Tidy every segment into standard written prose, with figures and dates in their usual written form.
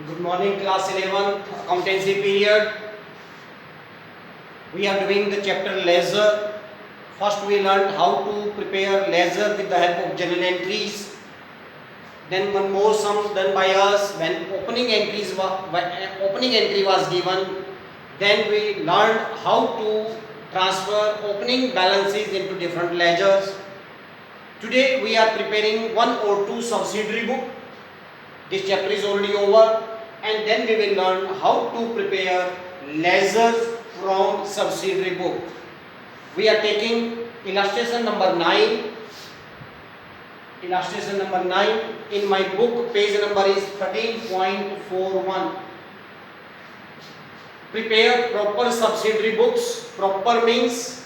Good morning, class 11th accountancy period. We are doing the chapter ledger. First we learned how to prepare ledger with the help of journal entries. Then one more sum done by us when opening entry was given. Then we learned how to transfer opening balances into different ledgers. Today we are preparing one or two subsidiary book. This chapter is already over, and then we will learn how to prepare ledgers from subsidiary book. We are taking illustration number 9. Illustration number 9 in my book, page number is 13.41. Prepare proper subsidiary books. Proper means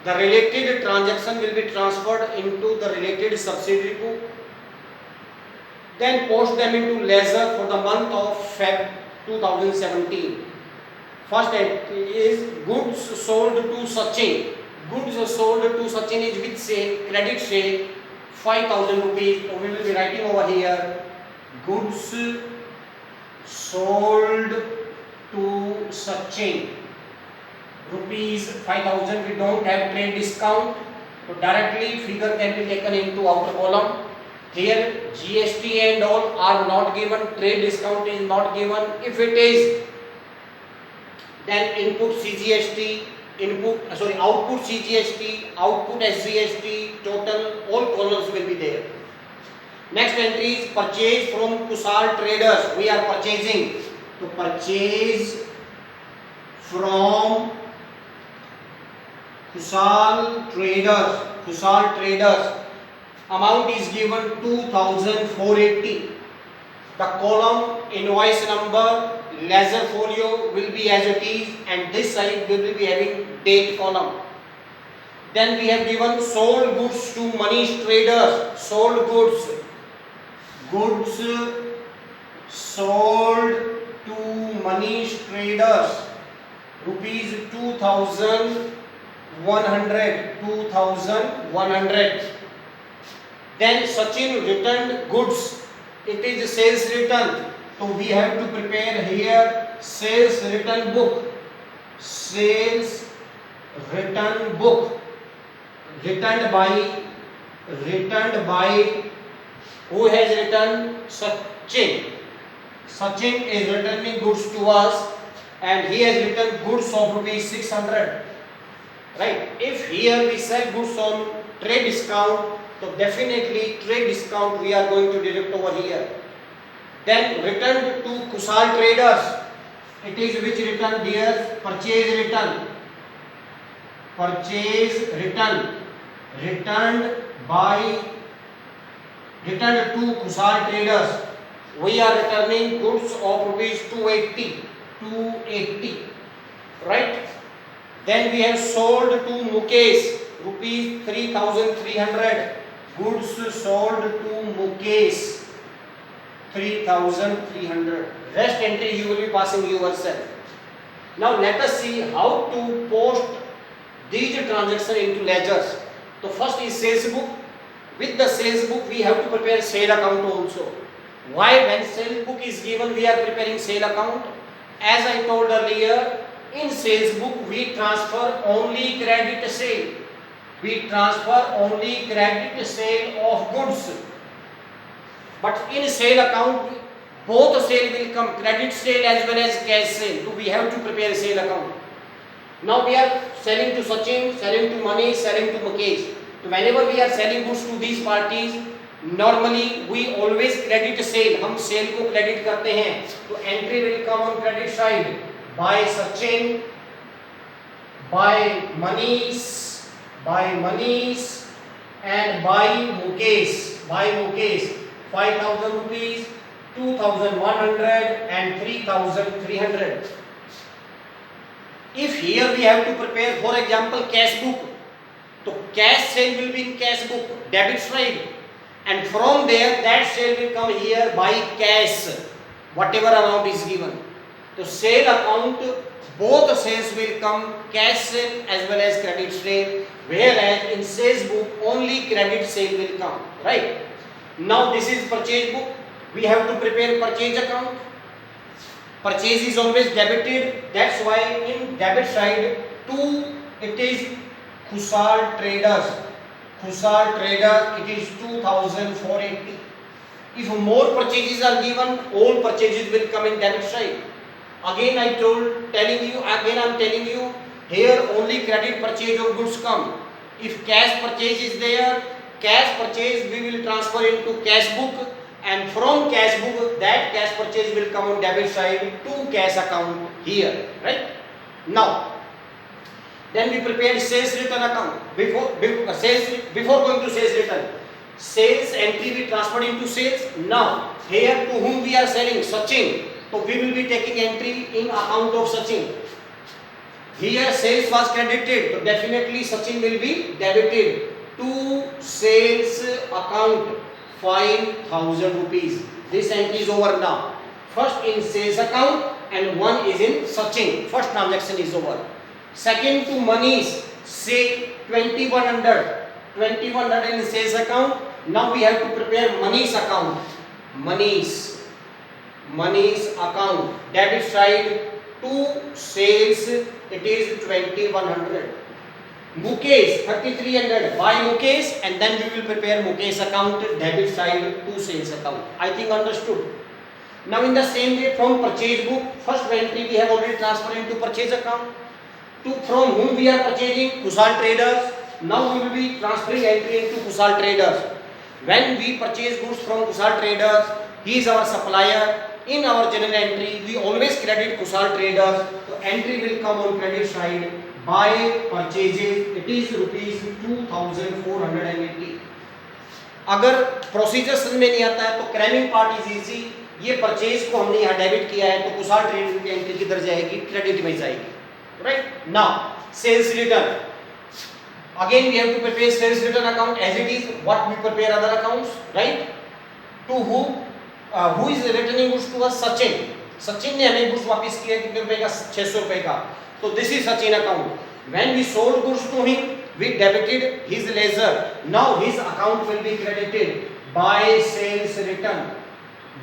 the related transaction will be transferred into the related subsidiary book. Then post them into ledger for the month of Feb 2017. First entry is goods sold to Sachin. Goods sold to Sachin is which sale? Credit sale, 5,000 rupees. So we will be writing over here goods sold to Sachin, rupees 5,000. We don't have trade discount, so directly figure can be taken into outer column. Here GST and all are not given, trade discount is not given. If it is, then input CGST, output CGST, output SGST, total, all columns will be there. Next entry is purchase from Kusal Traders. We are purchasing, to purchase from Kusal Traders. Amount is given 2,480. The column invoice number, ledger folio will be as it is, and this side we will be having date column. Then we have given sold goods to Manish Traders. Sold goods sold to Manish Traders, rupees 2,100. Then Sachin returned goods. It is sales return. So we have to prepare here sales return book. Sales return book. Returned by who has returned? Sachin. Sachin is returning goods to us, and he has returned goods of rupees 600. Right? If here we sell goods on trade discount, so definitely trade discount we are going to deduct over here. Then return to Kusal Traders. It is which return, dear? Purchase return. Returned to Kusal Traders. We are returning goods of rupees 280. Right? Then we have sold to Mukesh, rupees 3,300. Goods sold to Mukesh, 3,300. Rest entry you will be passing yourself. Now let us see how to post these transactions into ledgers. So first is sales book. With the sales book we have to prepare sale account also. Why? When sales book is given we are preparing sale account. As I told earlier, in sales book we transfer only credit sale. We transfer only credit sale of goods. But in sale account, both sale will come, credit sale as well as cash sale. So we have to prepare a sale account. Now we are selling to Sachin, selling to Manish, selling to Mukesh. So whenever we are selling goods to these parties, normally we always credit sale. हम sale को credit करते हैं. तो entry will come on credit side by Sachin, by Manish, and by Mukesh. 5,000 rupees, 2,100 and 3,300. If here we have to prepare, for example, cash book, so cash sale will be in cash book, debit side, and from there that sale will come here by cash, whatever amount is given. So sale account, both sales will come, cash sale as well as credit sale, whereas in sales book only credit sale will come. Right? Now this is purchase book. We have to prepare purchase account. purchase is always debited. That's why in debit side 2 it is Khusal Traders. Khusal Trader, it is 2480. If more purchases are given, all purchases will come in debit side. Again I am telling you, here only credit purchase of goods come. If cash purchase is there, cash purchase we will transfer into cash book, and from cash book that cash purchase will come on debit side to cash account here, right? Now, then we prepared sales return account. Before going to sales return, sales entry we transferred into sales. Now, here to whom we are selling? Sachin. So we will be taking entry in account of Sachin. Here sales was credited, so definitely Sachin will be debited to sales account 5,000 rupees. This entry is over now. First in sales account and one is in Sachin. First transaction is over. Second to monies, say 2100. 2100 in sales account. Now we have to prepare monies account. Monies account. Debit side to sales, it is 2100. Mukesh 3300. Buy Mukesh and then we will prepare Mukesh account, debit side to sales account. I think understood. Now in the same way from purchase book, first entry we have already transferred into purchase account. From whom we are purchasing? Khusal Traders. Now we will be transferring entry into Khusal Traders. When we purchase goods from Khusal Traders, he is our supplier. In our general entry, we always credit Khusal Traders. So entry will come on credit side. By purchases, it is rupees 2480. अगर procedure समझ में नहीं आता है तो cramming part is easy. ये purchase को हमने यहाँ डेबिट किया है तो खुशाल ट्रेडिंग की एंट्री किधर जाएगी? क्रेडिट में जाएगी. Right? Now, sales return. Again, we have to prepare sales return account as it is. What we prepare other accounts, right? To who? Who is returning goods to us? Sachin. Sachin ने हमें goods वापस किया कितने रुपए का? 600 रुपए का. So this is Sachin account. When we sold goods to him, we debited his ledger. Now his account will be credited by sales return.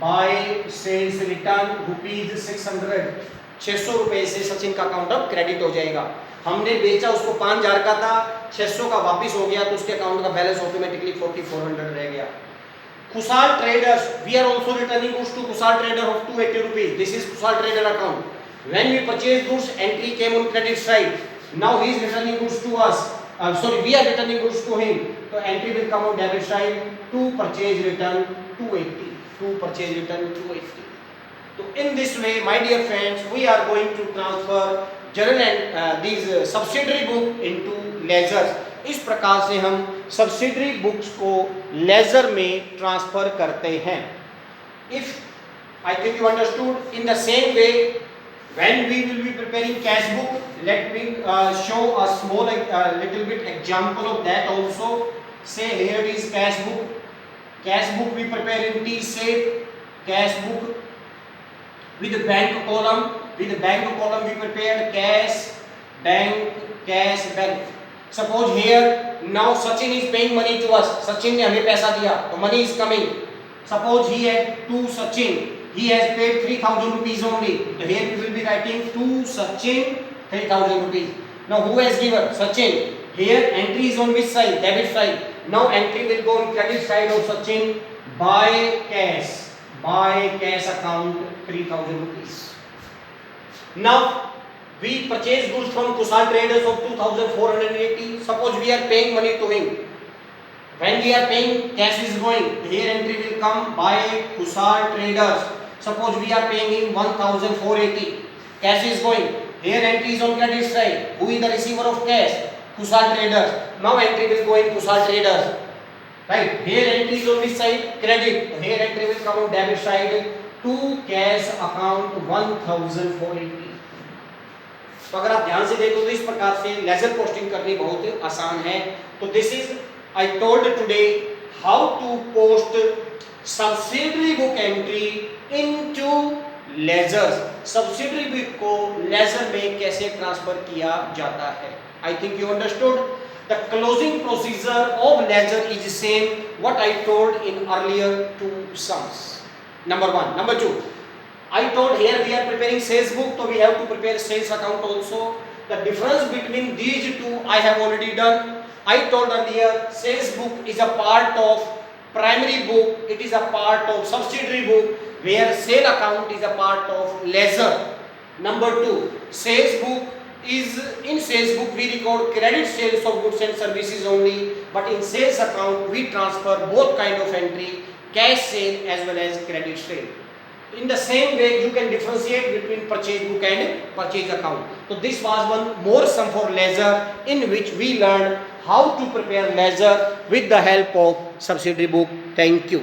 By sales return rupees 600. 600 रुपए से सचिन का अकाउंट अब क्रेडिट हो जाएगा. हमने बेचा उसको 5000 का था, 600 का वापस हो गया तो उसके अकाउंट का बैलेंस ऑटोमेटिकली 4400 रह गया. Khusal Traders, we are also returning goods to Khusal Trader of 280 rupees. This is Khusal Trader account. When we purchase goods, entry came on credit side. Now he is returning goods to us. We are returning goods to him. So entry will come on debit side to purchase return 280. To purchase return 280. So in this way, my dear friends, we are going to transfer journal and these subsidiary book into ledgers. इस प्रकार से हम subsidiary books को ledger में transfer करते हैं. If I think you understood, in the same way, when we will be preparing cash book, let me show a small little bit example of that also. Say here it is cash book. Cash book we prepare in T shape. Cash book with the bank column. With the bank column we prepared cash, bank, cash, bank. Suppose here now Sachin is paying money to us. Sachin ने हमें पैसा दिया, तो money is coming. Suppose he had to Sachin, he has paid 3000 rupees only. So here we will be writing to Sachin 3000 rupees. Now who has given? Sachin. Here entry is on which side? Debit side. Now entry will go on credit side of Sachin. Buy cash account 3000 rupees. Now we purchase goods from Khusal Traders of 2480. Suppose we are paying money to him. When we are paying, cash is going. Here entry will come by Khusal Traders. Suppose we are paying him 1480. Cash is going. Here entry is on credit side. Who is the receiver of cash? Khusal Traders. Now entry will go in Khusal Traders. Right. Here entry is on which side? Credit. Here entry will come on debit side to cash account 1480. तो अगर आप ध्यान से देखो तो इस प्रकार से लेजर पोस्टिंग करनी बहुत आसान है. तो this is I told today how to post subsidiary book entry into ledgers. Subsidiary book को लेजर में कैसे ट्रांसफर किया जाता है. I think you understood. The closing procedure of ledger is same what I told in earlier two sums. Number 1. Number 2, I told here we are preparing sales book, so we have to prepare sales account also. The difference between these two I have already done. I told earlier sales book is a part of primary book, it is a part of subsidiary book, where sale account is a part of ledger. Number 2, sales book is, in sales book we record credit sales of goods and services only, but in sales account we transfer both kind of entry, cash sale as well as credit sale. In the same way you can differentiate between purchase book and purchase account. So this was one more sum for ledger, in which we learned how to prepare ledger with the help of subsidiary book. Thank you.